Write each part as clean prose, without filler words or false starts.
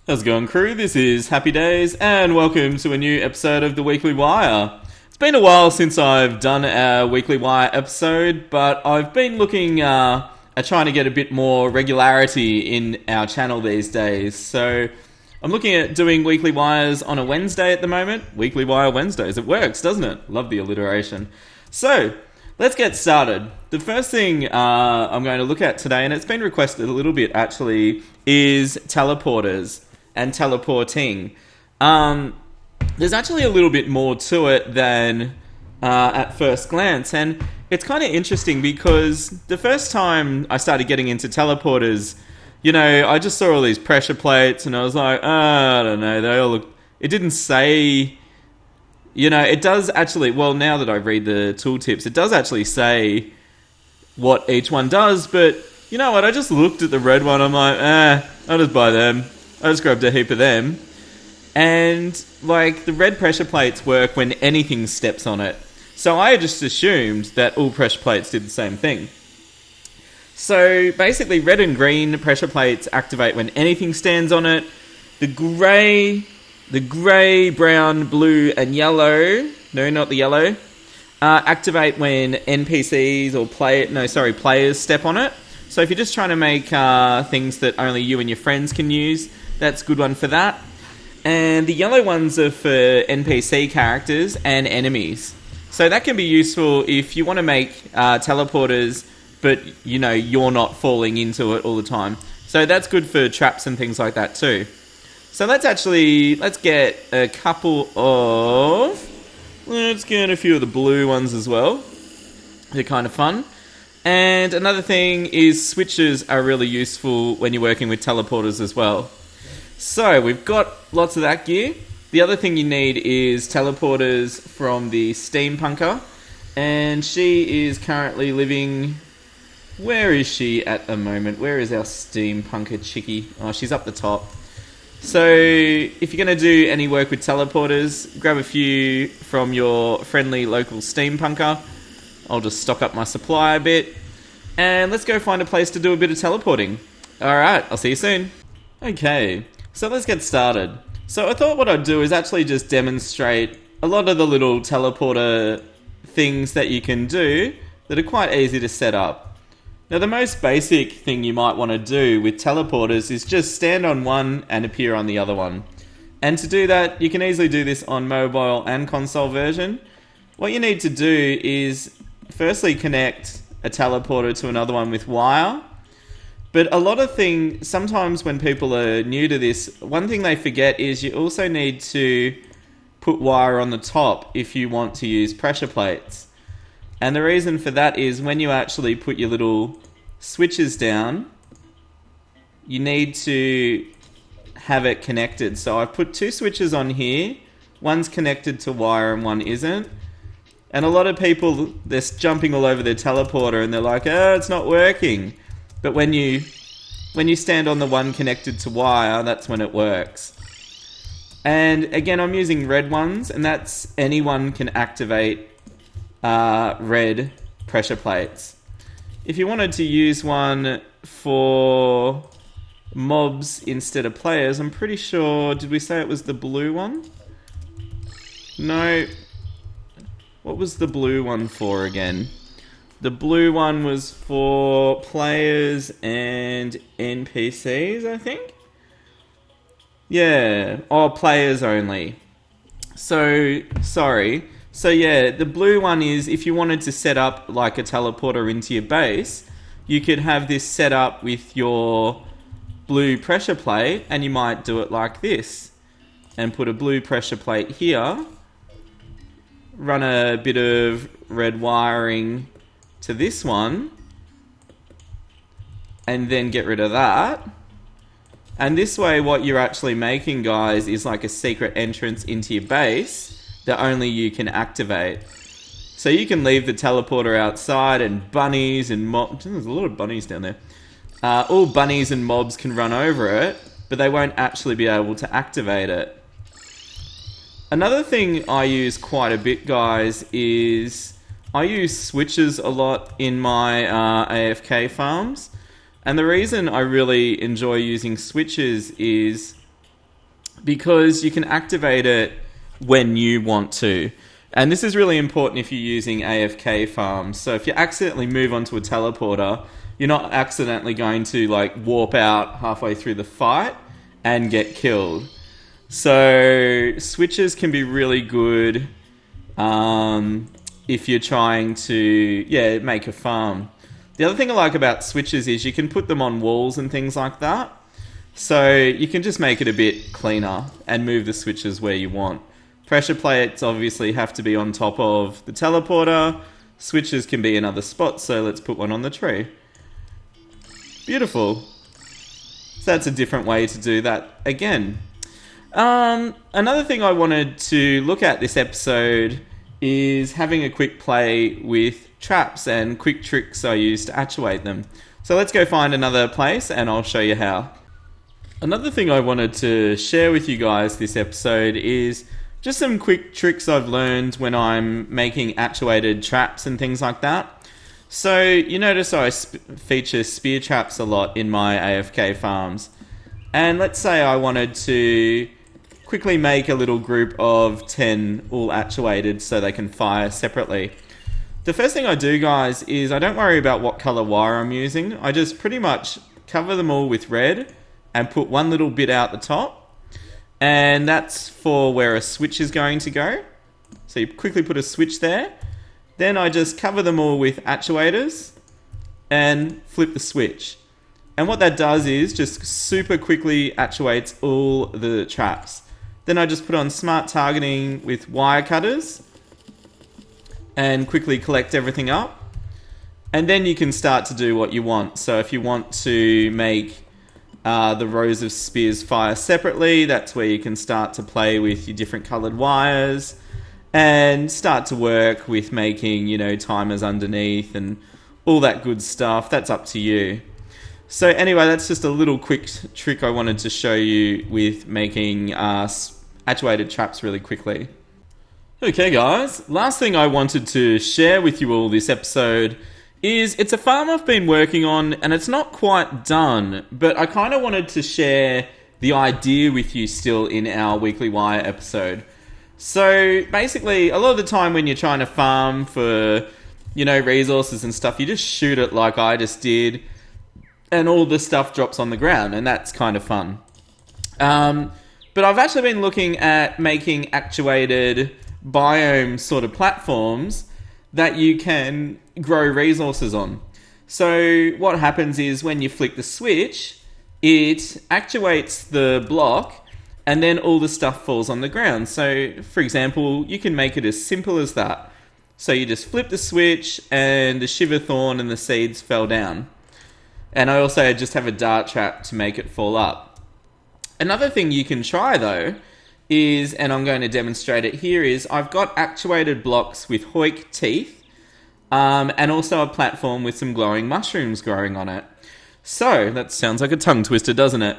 How's it going, crew? This is Happy Days, and welcome to a new episode of the Weekly Wire. It's been a while since I've done a Weekly Wire episode, but I've been looking at trying to get a bit more regularity in our channel these days. So I'm looking at doing Weekly Wires on a Wednesday at the moment. Weekly Wire Wednesdays. It works, doesn't it? Love the alliteration. So let's get started. The first thing I'm going to look at today, and it's been requested a little bit actually, is teleporters and teleporting. There's actually a little bit more to it than at first glance, and it's kind of interesting because the first time I started getting into teleporters, you know, I just saw all these pressure plates and I was like, I don't know, they all look... It didn't say... You know, it does actually... Well, now that I read the tooltips, it does actually say what each one does, but you know what, I just looked at the red one, I'm like, I'll just buy them. I just grabbed a heap of them. And, like, the red pressure plates work when anything steps on it. So I just assumed that all pressure plates did the same thing. So, basically, red and green pressure plates activate when anything stands on it. The grey, brown, blue, and yellow... No, not the yellow. Activate when NPCs or players step on it. So if you're just trying to make things that only you and your friends can use, that's a good one for that. And the yellow ones are for NPC characters and enemies. So that can be useful if you want to make teleporters, but you know you're not falling into it all the time. So that's good for traps and things like that too. So let's get a few of the blue ones as well. They're kind of fun. And another thing is switches are really useful when you're working with teleporters as well. So we've got lots of that gear. The other thing you need is teleporters from the steampunker. And she is currently living... Where is she at the moment? Where is our steampunker chickie? Oh, she's up the top. So if you're going to do any work with teleporters, grab a few from your friendly local steampunker. I'll just stock up my supply a bit. And let's go find a place to do a bit of teleporting. Alright, I'll see you soon. Okay, so let's get started. So I thought what I'd do is actually just demonstrate a lot of the little teleporter things that you can do that are quite easy to set up. Now the most basic thing you might want to do with teleporters is just stand on one and appear on the other one. And to do that, you can easily do this on mobile and console version. What you need to do is firstly connect a teleporter to another one with wire. But sometimes when people are new to this, one thing they forget is you also need to put wire on the top if you want to use pressure plates. And the reason for that is when you actually put your little switches down, you need to have it connected. So I've put two switches on here. One's connected to wire and one isn't. And a lot of people, they're jumping all over their teleporter and they're like, it's not working. But when you stand on the one connected to wire, that's when it works. And again, I'm using red ones, and that's anyone can activate red pressure plates. If you wanted to use one for mobs instead of players, I'm pretty sure, did we say it was the blue one? No. What was the blue one for again? The blue one was for players and NPCs, I think? Yeah, or players only. So, sorry. So yeah, the blue one is if you wanted to set up like a teleporter into your base, you could have this set up with your blue pressure plate, and you might do it like this. And put a blue pressure plate here. Run a bit of red wiring to this one, and then get rid of that. And this way what you're actually making, guys, is like a secret entrance into your base that only you can activate. So you can leave the teleporter outside, and bunnies and mobs... There's a lot of bunnies down there. All bunnies and mobs can run over it, but they won't actually be able to activate it. Another thing I use quite a bit, guys, is I use switches a lot in my AFK farms. And the reason I really enjoy using switches is because you can activate it when you want to. And this is really important if you're using AFK farms. So if you accidentally move onto a teleporter, you're not accidentally going to like warp out halfway through the fight and get killed. So switches can be really good if you're trying to make a farm. The other thing I like about switches is you can put them on walls and things like that. So you can just make it a bit cleaner and move the switches where you want. Pressure plates obviously have to be on top of the teleporter. Switches can be in other spots, so let's put one on the tree. Beautiful. So that's a different way to do that again. Another thing I wanted to look at this episode is having a quick play with traps and quick tricks I use to actuate them. So let's go find another place and I'll show you how. Another thing I wanted to share with you guys this episode is just some quick tricks I've learned when I'm making actuated traps and things like that. So you notice I feature spear traps a lot in my AFK farms. And let's say I wanted to quickly make a little group of 10 all actuated so they can fire separately. The first thing I do, guys, is I don't worry about what color wire I'm using. I just pretty much cover them all with red and put one little bit out the top. And that's for where a switch is going to go. So you quickly put a switch there. Then I just cover them all with actuators and flip the switch. And what that does is just super quickly actuates all the traps. Then I just put on smart targeting with wire cutters and quickly collect everything up. And then you can start to do what you want. So if you want to make the rows of spears fire separately, that's where you can start to play with your different coloured wires and start to work with making, timers underneath and all that good stuff. That's up to you. So anyway, that's just a little quick trick I wanted to show you with making actuated traps really quickly. Okay guys, last thing I wanted to share with you all this episode is it's a farm I've been working on and it's not quite done, but I kind of wanted to share the idea with you still in our Weekly Wire episode. So basically, a lot of the time when you're trying to farm for, resources and stuff, you just shoot it like I just did and all the stuff drops on the ground and that's kind of fun. But I've actually been looking at making actuated biome sort of platforms that you can grow resources on. So what happens is when you flick the switch, it actuates the block and then all the stuff falls on the ground. So for example, you can make it as simple as that. So you just flip the switch and the shiver thorn and the seeds fell down. And I also just have a dart trap to make it fall up. Another thing you can try though is, and I'm going to demonstrate it here, is I've got actuated blocks with hoik teeth and also a platform with some glowing mushrooms growing on it. So that sounds like a tongue twister, doesn't it?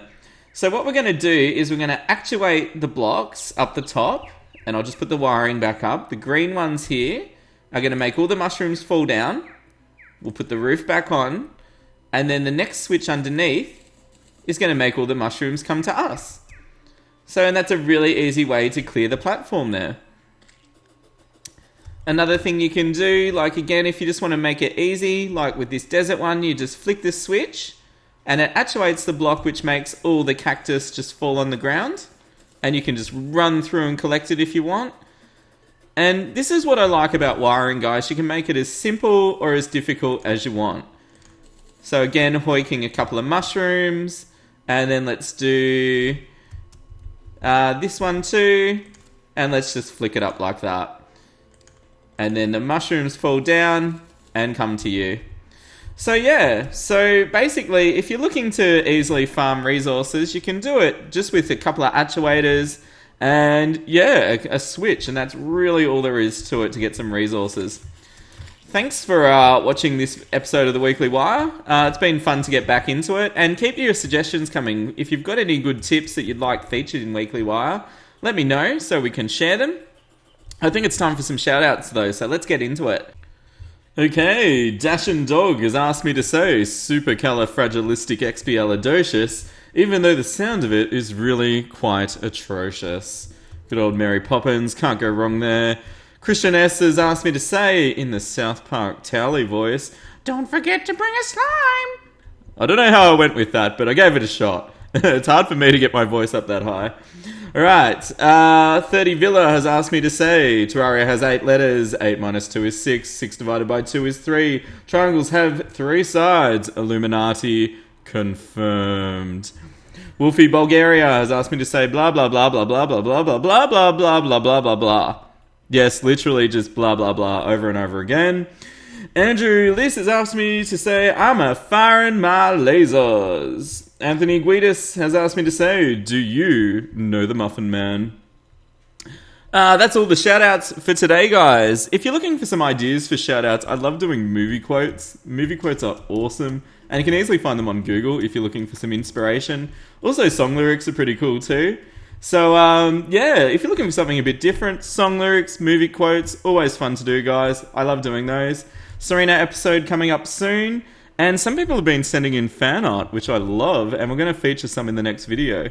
So what we're going to do is we're going to actuate the blocks up the top, and I'll just put the wiring back up. The green ones here are going to make all the mushrooms fall down. We'll put the roof back on, and then the next switch underneath is going to make all the mushrooms come to us. So, and that's a really easy way to clear the platform there. Another thing you can do, like again, if you just want to make it easy, like with this desert one, you just flick the switch and it actuates the block, which makes all the cactus just fall on the ground. And you can just run through and collect it if you want. And this is what I like about wiring, guys. You can make it as simple or as difficult as you want. So again, hoiking a couple of mushrooms, and then let's do this one too, and let's just flick it up like that. And then the mushrooms fall down and come to you. So yeah, so basically if you're looking to easily farm resources, you can do it just with a couple of actuators and yeah, a switch, and that's really all there is to it to get some resources. Thanks for watching this episode of the Weekly Wire. It's been fun to get back into it, and keep your suggestions coming. If you've got any good tips that you'd like featured in Weekly Wire, let me know so we can share them. I think it's time for some shoutouts though, so let's get into it. Okay, Dash and Dog has asked me to say supercalifragilisticexpialidocious even though the sound of it is really quite atrocious. Good old Mary Poppins, can't go wrong there. Christian S has asked me to say, in the South Park Towley voice, "Don't forget to bring a slime." I don't know how I went with that, but I gave it a shot. It's hard for me to get my voice up that high. Alright, 30 Villa has asked me to say, Terraria has 8 letters, 8 minus 2 is 6, 6 divided by 2 is 3, triangles have 3 sides, Illuminati confirmed. Wolfie Bulgaria has asked me to say blah blah blah blah blah blah blah blah blah blah blah blah blah blah blah. Yes, literally just blah blah blah over and over again. Andrew Liss has asked me to say, I'm a firing my lasers. Anthony Guidis has asked me to say, do you know the Muffin Man? That's all the shoutouts for today, guys. If you're looking for some ideas for shoutouts, I love doing movie quotes. Movie quotes are awesome, and you can easily find them on Google if you're looking for some inspiration. Also, song lyrics are pretty cool too. So, yeah, if you're looking for something a bit different, song lyrics, movie quotes, always fun to do, guys. I love doing those. Serena episode coming up soon. And some people have been sending in fan art, which I love, and we're going to feature some in the next video.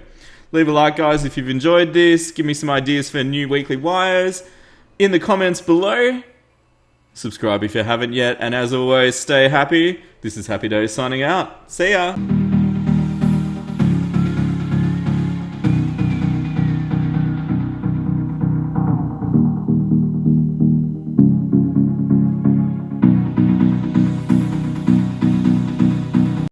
Leave a like, guys, if you've enjoyed this. Give me some ideas for new weekly wires in the comments below. Subscribe if you haven't yet. And as always, stay happy. This is HappyDays signing out. See ya.